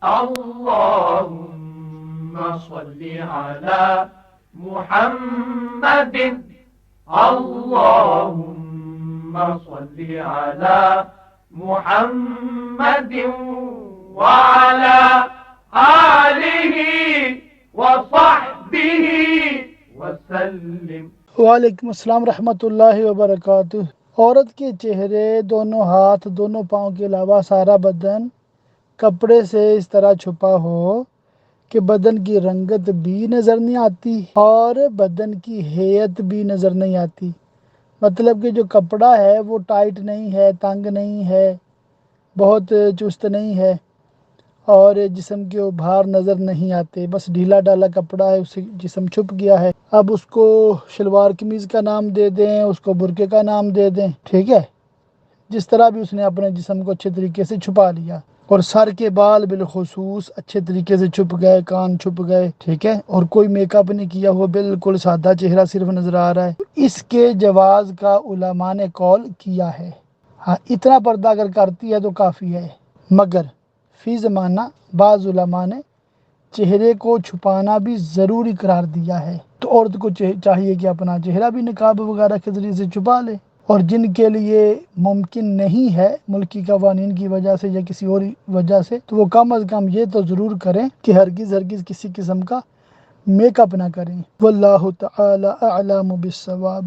اللهم صل على محمد اللهم صل على محمد وعلى آله وصحبه وسلم۔ وعلیکم السلام رحمۃ اللہ وبرکاتہ۔ عورت کے چہرے، دونوں ہاتھ، دونوں پاؤں کے علاوہ سارا بدن کپڑے سے اس طرح چھپا ہو کہ بدن کی رنگت بھی نظر نہیں آتی اور بدن کی ہیئت بھی نظر نہیں آتی۔ مطلب کہ جو کپڑا ہے وہ ٹائٹ نہیں ہے، تنگ نہیں ہے، بہت چست نہیں ہے اور جسم کے بھار نظر نہیں آتے، بس ڈھیلا ڈالا کپڑا ہے، اس سے جسم چھپ گیا ہے۔ اب اس کو شلوار قمیض کا نام دے دیں، اس کو برقعے کا نام دے دیں، ٹھیک ہے، جس طرح بھی اس نے اپنے جسم کو اچھے طریقے سے چھپا لیا، اور سر کے بال بالخصوص اچھے طریقے سے چھپ گئے، کان چھپ گئے، ٹھیک ہے، اور کوئی میک اپ نہیں کیا ہوا، بالکل سادہ چہرہ صرف نظر آ رہا ہے، اس کے جواز کا علماء نے قول کیا ہے۔ ہاں، اتنا پردہ اگر کرتی ہے تو کافی ہے، مگر فی زمانہ بعض علماء نے چہرے کو چھپانا بھی ضروری قرار دیا ہے، تو عورت کو چاہیے کہ اپنا چہرہ بھی نقاب وغیرہ کے ذریعے سے چھپا لے، اور جن کے لیے ممکن نہیں ہے ملکی قوانین کی وجہ سے یا کسی اور وجہ سے، تو وہ کم از کم یہ تو ضرور کریں کہ ہرگز کسی قسم کا میک اپ نہ کریں۔ واللہ تعالی اعلم بالصواب۔